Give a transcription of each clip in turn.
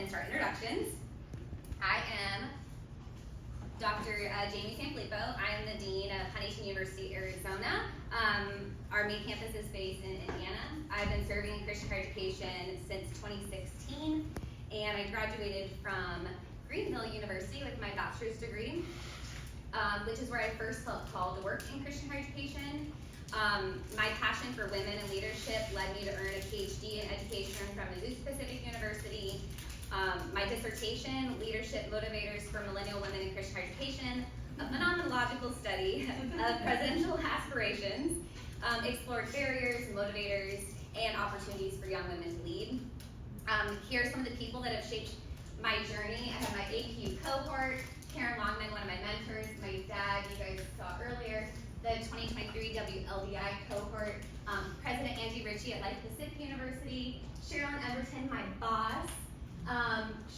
and start introductions. I am Dr. Jamie Sanfilippo. I am the Dean of Huntington University, Arizona. Our main campus is based in Indiana. I've been serving in Christian higher education since 2016, and I graduated from Greenville University with my bachelor's degree, which is where I first felt called to work in Christian higher education. My passion for women and leadership led me to earn a Ph.D. in education from Mizzou Pacific University. My dissertation, Leadership Motivators for Millennial Women in Christian higher education, a phenomenological study of presidential aspirations, explored barriers, motivators, and opportunities for young women to lead. Here are some of the people that have shaped my journey. I have my AQ cohort, Karen Longman, one of my mentors, my dad, you guys saw earlier, the 2023 WLDI cohort, President Angie Ritchie at Life Pacific University, Sherilyn Everton, my boss,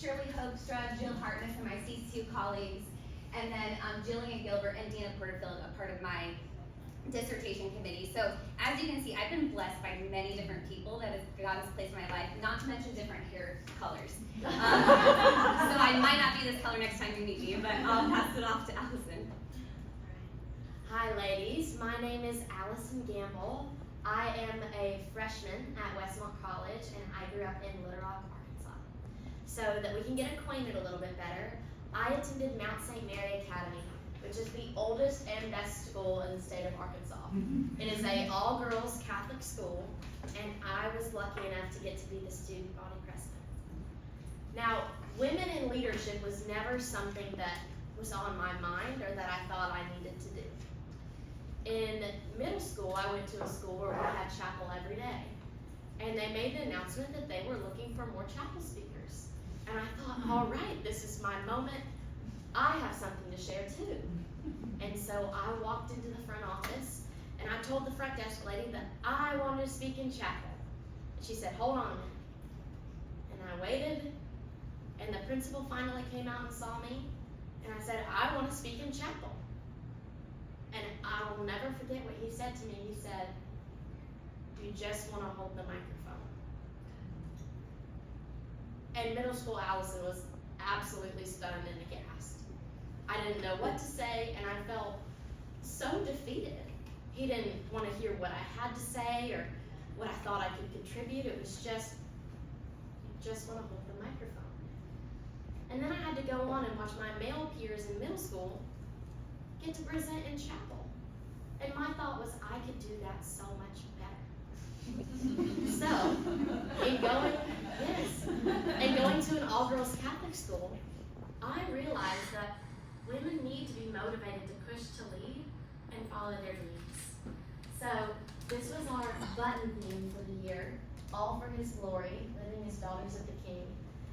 Shirley Hoekstra, Jill Hartness, and my CCU colleagues, and then Jillian Gilbert and Dina Porterfield, a part of my dissertation committee. So as you can see, I've been blessed by many different people that God has placed in my life, not to mention different hair colors. So I might not be this color next time you meet me, but I'll pass it off to Allison. Hi ladies, my name is Alison Gambill. I am a freshman at Westmont College, and I grew up in Little Rock, Arkansas. So that we can get acquainted a little bit better, I attended Mount St. Mary Academy, which is the oldest and best school in the state of Arkansas. It is an all-girls Catholic school, and I was lucky enough to get to be the student body president. Now, women in leadership was never something that was on my mind or that I thought I needed to do. In middle school, I went to a school where we had chapel every day, and they made the announcement that they were looking for more chapel speakers. And I thought, all right, this is my moment. I have something to share too. And so I walked into the front office, and I told the front desk lady that I wanted to speak in chapel. And she said, hold on a minute. And I waited, and the principal finally came out and saw me, and I said, I want to speak in chapel. And I will never forget what he said to me. He said, you just want to hold the microphone. And middle school Allison was absolutely stunned and aghast. I didn't know what to say, and I felt so defeated. He didn't want to hear what I had to say or what I thought I could contribute. It was just, you just want to hold the microphone. And then I had to go on and watch my male peers in middle school get to present in chapel. And my thought was, I could do that so much better. So, in going to an all-girls Catholic school, I realized that women need to be motivated to push to lead and follow their dreams. So, this was our button theme for the year, all for His glory, living as daughters of the King.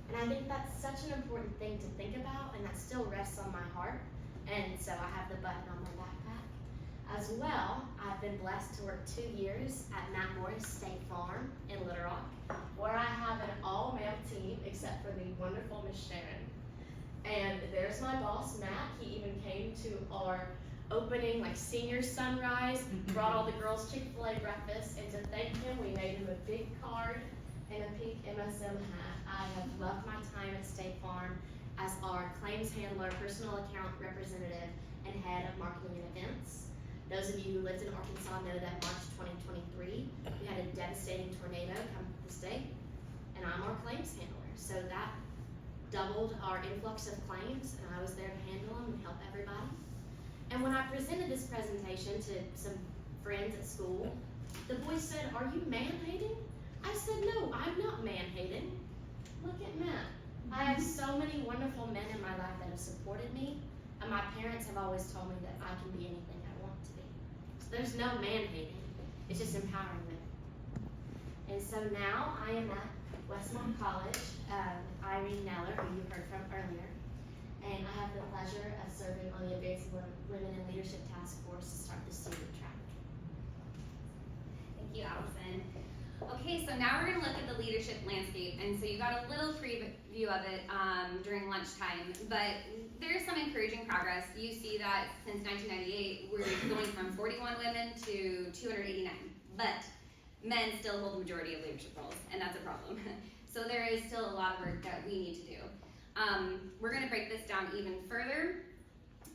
And I think that's such an important thing to think about, and that still rests on my heart. And so I have the button on my backpack. As well, I've been blessed to work 2 years at Matt Morris State Farm in Little Rock, where I have an all-male team except for the wonderful Miss Sharon. And there's my boss, Matt. He even came to our opening, senior sunrise, brought all the girls Chick-fil-A breakfast, and to thank him, we made him a big card and a pink MSM hat. I have loved my time at State Farm as our claims handler, personal account representative, and head of marketing and events. Those of you who lived in Arkansas know that March 2023, we had a devastating tornado come to the state, and I'm our claims handler. So that doubled our influx of claims, and I was there to handle them and help everybody. And when I presented this presentation to some friends at school, the boys said, are you man-hating? I said, no, I'm not man-hating. Look at Matt. I have so many wonderful men in my life that have supported me, and my parents have always told me that I can be anything I want to be. So there's no man-hating, it's just empowering women. And so now I am at Westmont College with Irene Neller, who you heard from earlier, and I have the pleasure of serving on the Advancing Women in Leadership Task Force to start the student track. Thank you, Allison. Okay, so now we're going to look at the leadership landscape, and so you got a little preview of it during lunchtime, but there's some encouraging progress. You see that since 1998, we're going from 41 women to 289, but men still hold the majority of leadership roles, and that's a problem. So there is still a lot of work that we need to do. We're gonna break this down even further.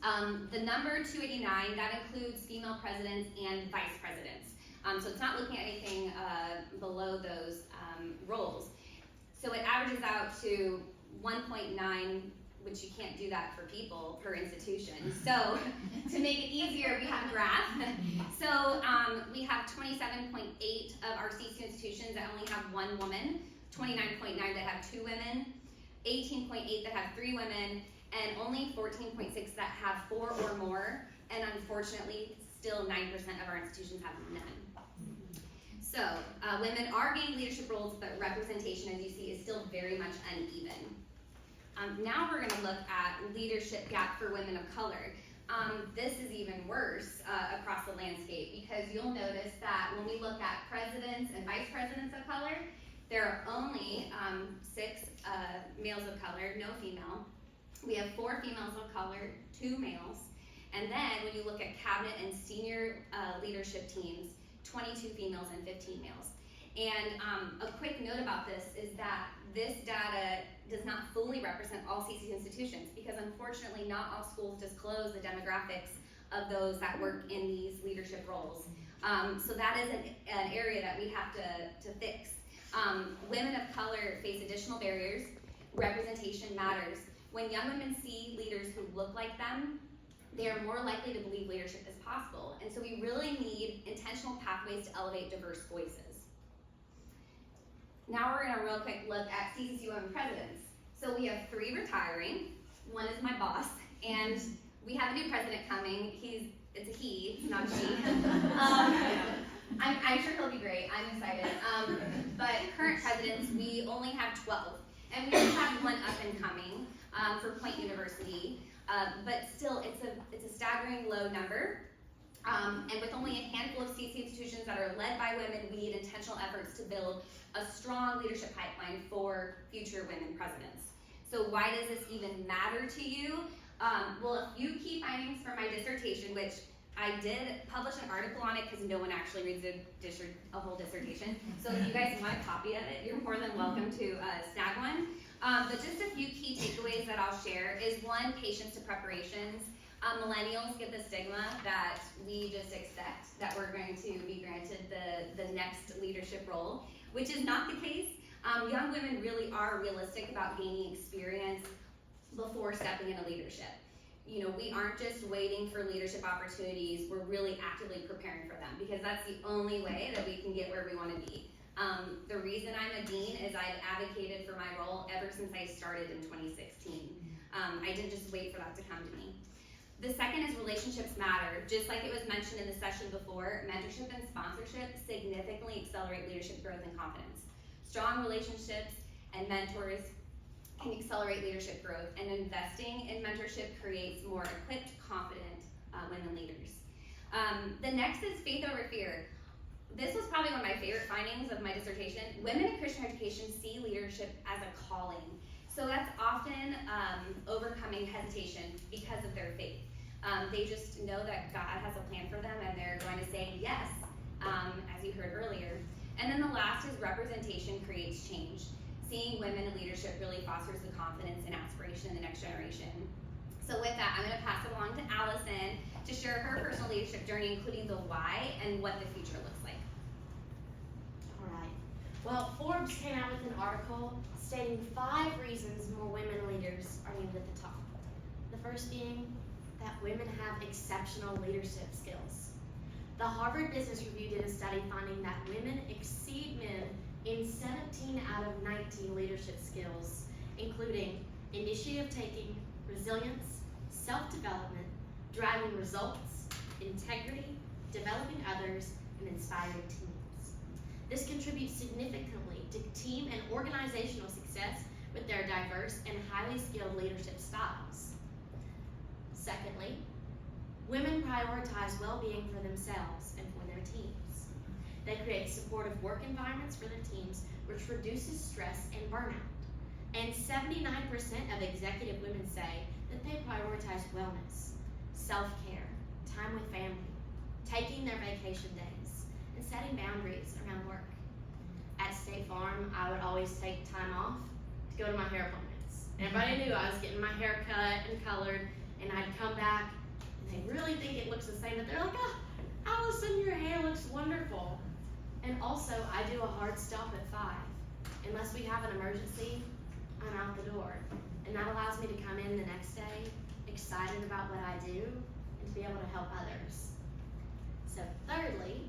The number 289, that includes female presidents and vice presidents. So it's not looking at anything below those roles. So it averages out to 1.9, which you can't do that for people per institution. So to make it easier, we have graph. So we have 27.8 of our CCU institutions that only have 1 woman, 29.9 that have 2 women, 18.8 that have 3 women, and only 14.6 that have 4 or more, and unfortunately, still 9% of our institutions have none. So, women are gaining leadership roles, but representation, as you see, is still very much uneven. Now we're gonna look at leadership gap for women of color. This is even worse across the landscape, because you'll notice that when we look at presidents and vice presidents of color, there are only 6 males of color, no female. We have 4 females of color, 2 males. And then when you look at cabinet and senior leadership teams, 22 females and 15 males. And a quick note about this is that this data does not fully represent all CCU institutions, because unfortunately not all schools disclose the demographics of those that work in these leadership roles. So that is an area that we have to fix. Women of color face additional barriers. Representation matters. When young women see leaders who look like them, they are more likely to believe leadership is possible. And so we really need intentional pathways to elevate diverse voices. Now we're gonna real quick look at CCC women presidents. So we have 3 retiring. 1 is my boss, and we have a new president coming. It's a he, it's not a she. I'm sure he'll be great, I'm excited. But current presidents, we only have 12. And we do have 1 up and coming for Point University. But still, it's a staggering low number. And with only a handful of CC institutions that are led by women, we need intentional efforts to build a strong leadership pipeline for future women presidents. So why does this even matter to you? Well, a few key findings from my dissertation, which I did publish an article on it because no one actually reads a whole dissertation. So if you guys want a copy of it, you're more than welcome to snag one. But just a few key takeaways that I'll share is 1, patience to preparations. Millennials get the stigma that we just expect that we're going to be granted the next leadership role, which is not the case. Young women really are realistic about gaining experience before stepping into leadership. You know, we aren't just waiting for leadership opportunities, we're really actively preparing for them, because that's the only way that we can get where we want to be. The reason I'm a dean is I've advocated for my role ever since I started in 2016. I didn't just wait for that to come to me. The second is relationships matter. Just like it was mentioned in the session before, mentorship and sponsorship significantly accelerate leadership growth and confidence. Strong relationships and mentors can accelerate leadership growth, and investing in mentorship creates more equipped, confident women leaders. The next is faith over fear. This was probably one of my favorite findings of my dissertation. Women in Christian education see leadership as a calling. So that's often overcoming hesitation because of their faith. They just know that God has a plan for them, and they're going to say yes, as you heard earlier. And then the last is representation creates change. Seeing women in leadership really fosters the confidence and aspiration in the next generation. So with that, I'm going to pass it along to Allison to share her personal leadership journey, including the why and what the future looks like. All right. Well, Forbes came out with an article stating 5 reasons more women leaders are needed at the top. The first being that women have exceptional leadership skills. The Harvard Business Review did a study finding that women exceed men in 17 out of 19 leadership skills, including initiative taking, resilience, self-development, driving results, integrity, developing others, and inspiring teams. This contributes significantly to team and organizational success with their diverse and highly skilled leadership styles. Secondly, women prioritize well-being for themselves and for their teams. They create supportive work environments for their teams, which reduces stress and burnout. And 79% of executive women say that they prioritize wellness, self-care, time with family, taking their vacation days, and setting boundaries around work. at State Farm, I would always take time off to go to my hair appointments. Everybody knew I was getting my hair cut and colored, and I'd come back, and they really think it looks the same, but they're like, oh, Allison, your hair looks wonderful. And also, I do a hard stop at 5. Unless we have an emergency, I'm out the door. And that allows me to come in the next day excited about what I do and to be able to help others. So thirdly,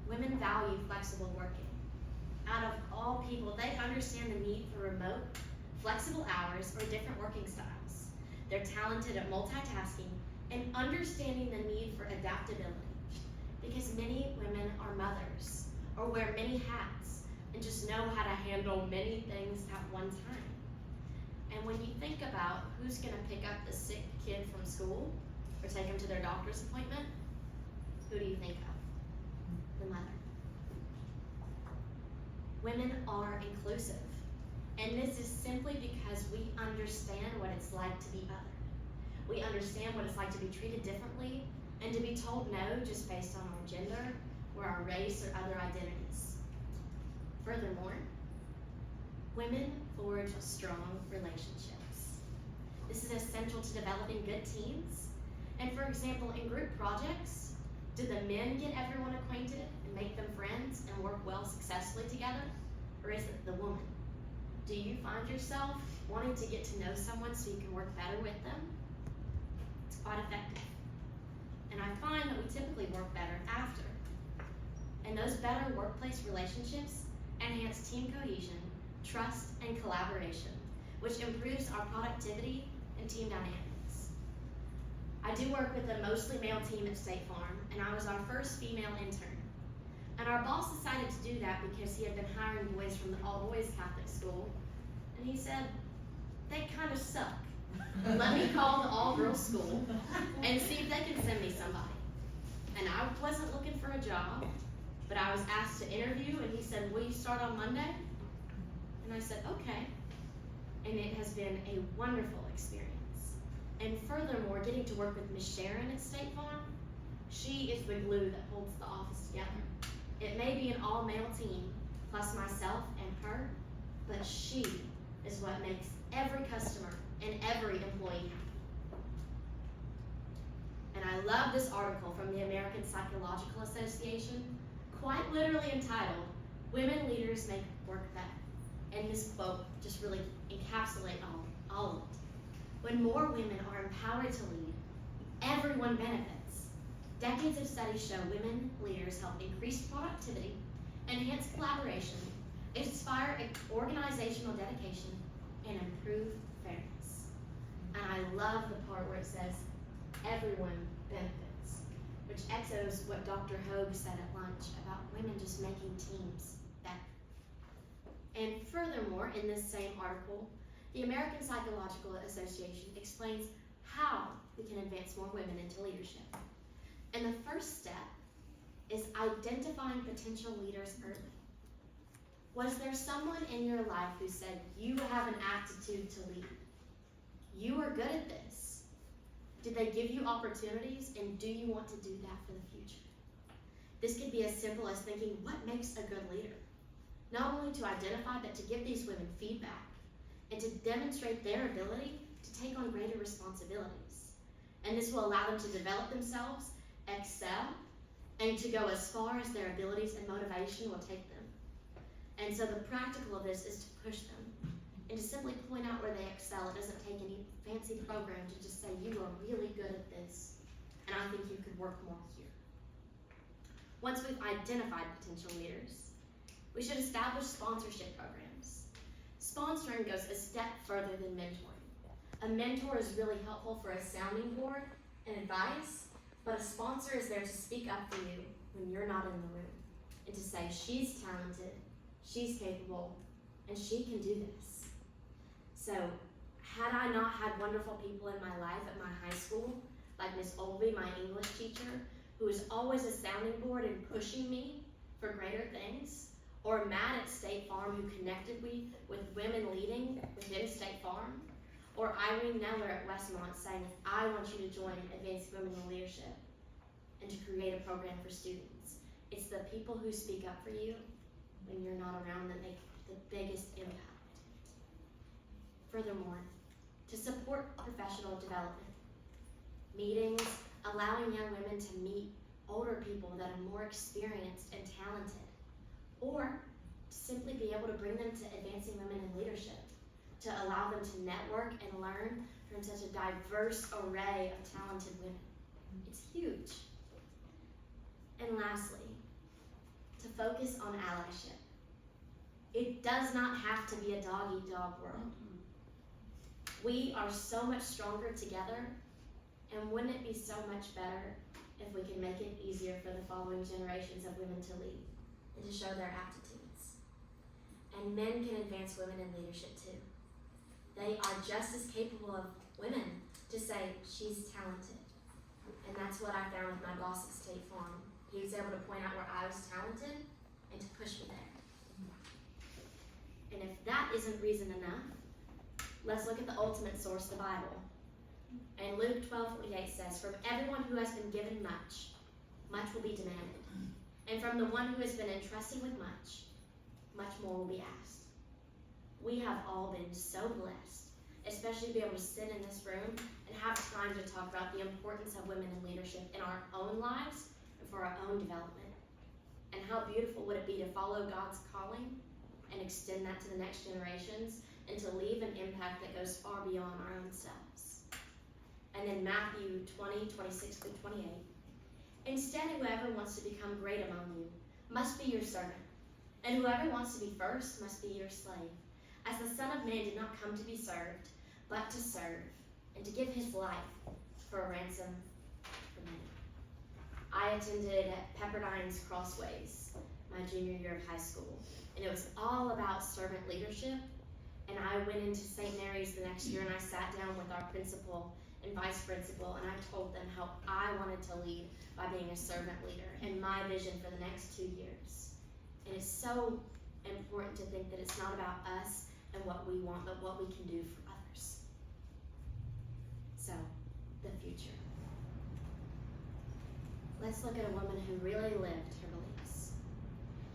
women value flexible working. Out of all people, they understand the need for remote, flexible hours or different working styles. They're talented at multitasking and understanding the need for adaptability, because many women are mothers or wear many hats and just know how to handle many things at one time. And when you think about who's going to pick up the sick kid from school or take him to their doctor's appointment, who do you think of? The mother. Women are inclusive, and this is simply because we understand what it's like to be othered. We understand what it's like to be treated differently and to be told no just based on our gender or our race or other identities. Furthermore, women forge strong relationships. This is essential to developing good teams. And for example, in group projects, do the men get everyone acquainted and make them friends and work well successfully together? Or is it the woman? Do you find yourself wanting to get to know someone so you can work better with them? It's quite effective. And I find that we typically work better after. And those better workplace relationships enhance team cohesion, trust, and collaboration, which improves our productivity and team dynamics. I do work with a mostly male team at State Farm, and I was our first female intern. And our boss decided to do that because he had been hiring boys from the all-boys Catholic school, and he said, they kind of suck. Let me call the all-girls school and see if they can send me somebody. And I wasn't looking for a job, but I was asked to interview, and he said, will you start on Monday? And I said, okay. And it has been a wonderful experience. And furthermore, getting to work with Miss Sharon at State Farm, she is the glue that holds the office together. It may be an all-male team, plus myself and her, but she is what makes every customer and every employee happy. And I love this article from the American Psychological Association, quite literally entitled, Women Leaders Make Work Better. And this quote just really encapsulates all of it. When more women are empowered to lead, everyone benefits. Decades of studies show women leaders help increase productivity, enhance collaboration, inspire organizational dedication, and improve fairness. And I love the part where it says, everyone benefits, which echoes what Dr. Hogue said at lunch about women just making teams better. And furthermore, in this same article, the American Psychological Association explains how we can advance more women into leadership. And the first step is identifying potential leaders early. Was there someone in your life who said, you have an aptitude to lead? You are good at this. Did they give you opportunities, and do you want to do that for the future? This could be as simple as thinking, what makes a good leader? Not only to identify, but to give these women feedback and to demonstrate their ability to take on greater responsibilities. And this will allow them to develop themselves, excel, and to go as far as their abilities and motivation will take them. And so the practical of this is to push them and to simply point out where they excel. It doesn't take any fancy program to just say, you are really good at this, and I think you could work more here. Once we've identified potential leaders, we should establish sponsorship programs. Sponsoring goes a step further than mentoring. A mentor is really helpful for a sounding board and advice, but a sponsor is there to speak up for you when you're not in the room and to say, she's talented, she's capable, and she can do this. So, had I not had wonderful people in my life at my high school, like Miss Olvey, my English teacher, who was always a sounding board and pushing me for greater things, or Matt at State Farm, who connected me with women leading within State Farm, or Irene Neller at Westmont saying, I want you to join Advanced Women in Leadership and to create a program for students. It's the people who speak up for you when you're not around that make the biggest impact. Furthermore, to support professional development, meetings allowing young women to meet older people that are more experienced and talented, or to simply be able to bring them to advancing women in leadership, to allow them to network and learn from such a diverse array of talented women. It's huge. And lastly, to focus on allyship. It does not have to be a dog-eat-dog world. We are so much stronger together, and wouldn't it be so much better if we can make it easier for the following generations of women to lead and to show their aptitudes? And men can advance women in leadership too. They are just as capable of women to say, she's talented. And that's what I found with my boss at State Farm. He was able to point out where I was talented and to push me there. And if that isn't reason enough, let's look at the ultimate source, the Bible. And Luke 12:48 says, from everyone who has been given much, much will be demanded. And from the one who has been entrusted with much, much more will be asked. We have all been so blessed, especially to be able to sit in this room and have time to talk about the importance of women in leadership in our own lives and for our own development. And how beautiful would it be to follow God's calling and extend that to the next generations and to leave an impact that goes far beyond our own selves. And then Matthew 20:26-28. Instead, whoever wants to become great among you must be your servant, and whoever wants to be first must be your slave, as the Son of Man did not come to be served, but to serve, and to give his life for a ransom for many. I attended Pepperdine's Crossways my junior year of high school, and it was all about servant leadership. And I went into St. Mary's the next year, and I sat down with our principal and vice principal, and I told them how I wanted to lead by being a servant leader and my vision for the next 2 years. And it's so important to think that it's not about us and what we want, but what we can do for others. So, the future. Let's look at a woman who really lived her beliefs.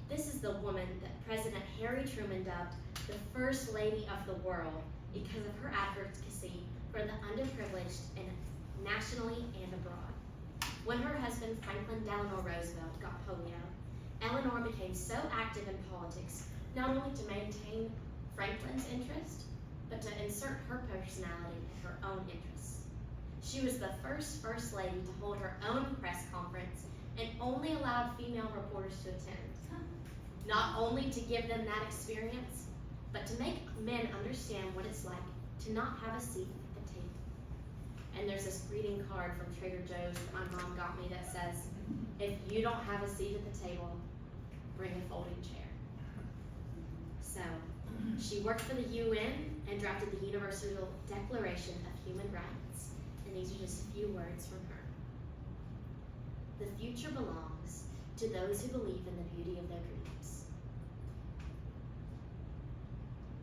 This is the woman that President Harry Truman dubbed the First Lady of the World because of her advocacy for the underprivileged and nationally and abroad. When her husband Franklin Delano Roosevelt got polio, Eleanor became so active in politics not only to maintain Franklin's interest, but to insert her personality and her own interests. She was the first lady to hold her own press conference and only allowed female reporters to attend. Not only to give them that experience, but to make men understand what it's like to not have a seat at the table. And there's this greeting card from Trader Joe's that my mom got me that says, if you don't have a seat at the table, bring a folding chair. So, she worked for the UN and drafted the Universal Declaration of Human Rights. And these are just a few words from her. The future belongs to those who believe in the beauty of their dreams.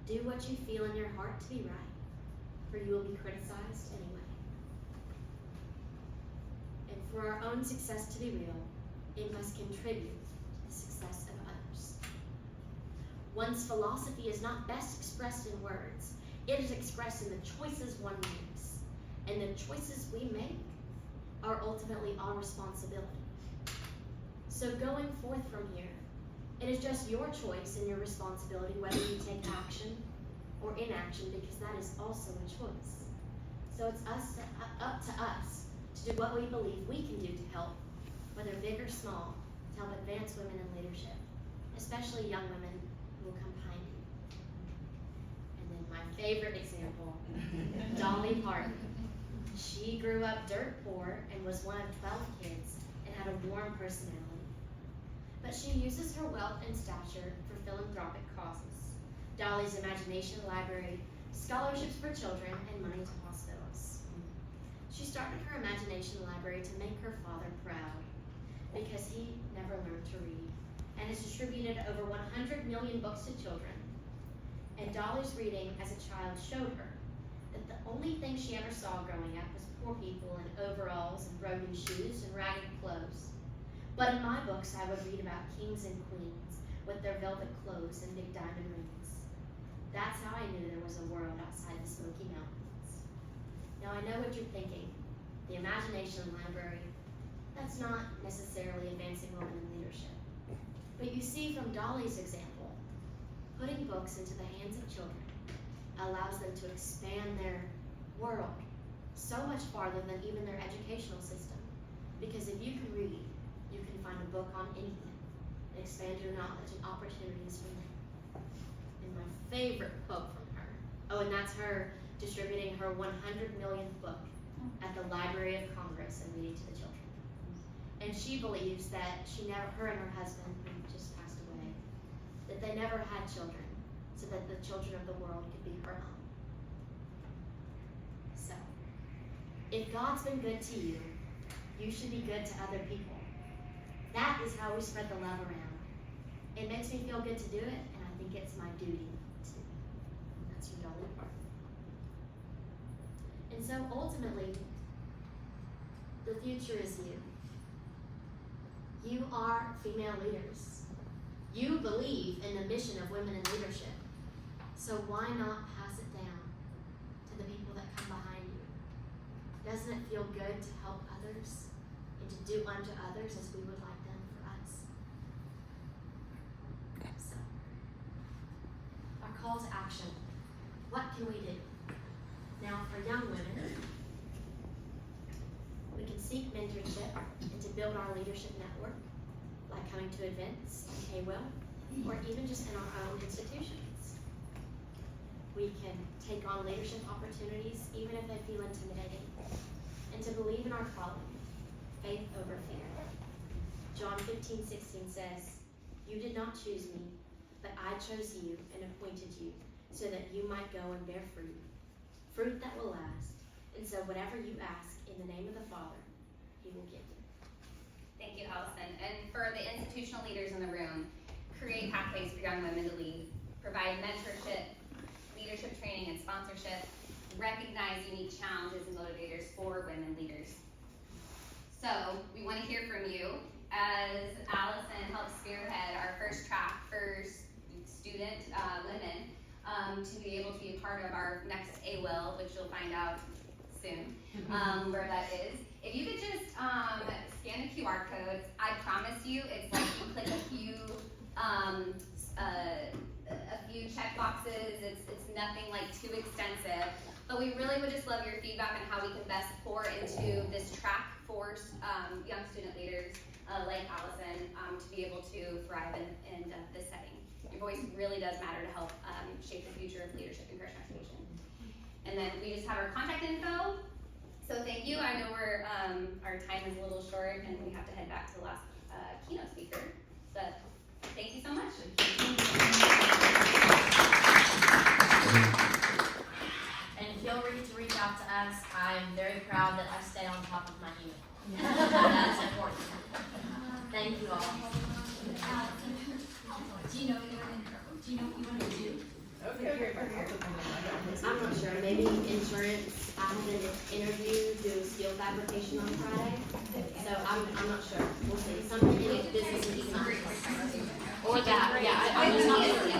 Do what you feel in your heart to be right, for you will be criticized anyway. And for our own success to be real, it must contribute to the success of others. One's philosophy is not best expressed in words. It is expressed in the choices one makes. And the choices we make are ultimately our responsibility. So going forth from here, it is just your choice and your responsibility whether you take action or inaction, because that is also a choice. So it's up to us to do what we believe we can do to help, whether big or small, to help advance women in leadership, especially young women who will come behind you. And then my favorite example, Dolly Parton. She grew up dirt poor and was one of 12 kids and had a warm personality. But she uses her wealth and stature for philanthropic causes. Dolly's Imagination Library, scholarships for children, and money to hospitals. She started her Imagination Library to make her father proud because he never learned to read and has distributed over 100 million books to children. And Dolly's reading as a child showed her that the only thing she ever saw growing up was poor people in overalls and broken shoes and ragged clothes. But in my books, I would read about kings and queens, with their velvet clothes and big diamond rings. That's how I knew there was a world outside the Smoky Mountains. Now I know what you're thinking. The Imagination Library, that's not necessarily advancing women in leadership. But you see from Dolly's example, putting books into the hands of children allows them to expand their world so much farther than even their educational system. Because if you can read, you can find a book on anything and expand your knowledge and opportunities from there. And my favorite quote from her, oh, and that's her distributing her 100 millionth book at the Library of Congress and reading to the children. And she believes that her and her husband, who just passed away, that they never had children, so that the children of the world could be her own. So, if God's been good to you, you should be good to other people. That is how we spread the love around. It makes me feel good to do it, and I think it's my duty to. That's from Dolly Parton. And so ultimately, the future is you. You are female leaders. You believe in the mission of women in leadership. So why not pass it down to the people that come behind you? Doesn't it feel good to help others and to do unto others as we would like them for us? So, our call to action. What can we do? Now, for young women, we can seek mentorship and to build our leadership network, like coming to events at KWIL, or even just in our own institutions. We can take on leadership opportunities, even if they feel intimidating, and to believe in our calling, faith over fear. John 15:16 says, "You did not choose me, but I chose you and appointed you, so that you might go and bear fruit, fruit that will last. And so whatever you ask in the name of the Father, he will give you." Thank you, Allison. And for the institutional leaders in the room, create pathways for young women to lead, provide mentorship, leadership training and sponsorship, recognize unique challenges and motivators for women leaders. So we want to hear from you as Allison helps spearhead our first track for student women to be able to be a part of our next AWIL, which you'll find out soon where that is. If you could just scan the QR codes, I promise you it's like you click a few check boxes. It's nothing like too extensive, but we really would just love your feedback on how we can best pour into this track for young student leaders like Allison to be able to thrive in this setting. Your voice really does matter to help shape the future of leadership in Christian education. And then we just have our contact info. So thank you. I know our time is a little short and we have to head back to the last keynote speaker. But thank you so much. And feel free to reach out to us. I'm very proud that I stay on top of my email. That's important. Thank you all. Do you know what you want to do? I'm not sure. Maybe insurance. I have an interview doing steel fabrication on Friday. So I'm not sure. We'll see. Something in business and economics. Or that. Yeah, I'm just not sure.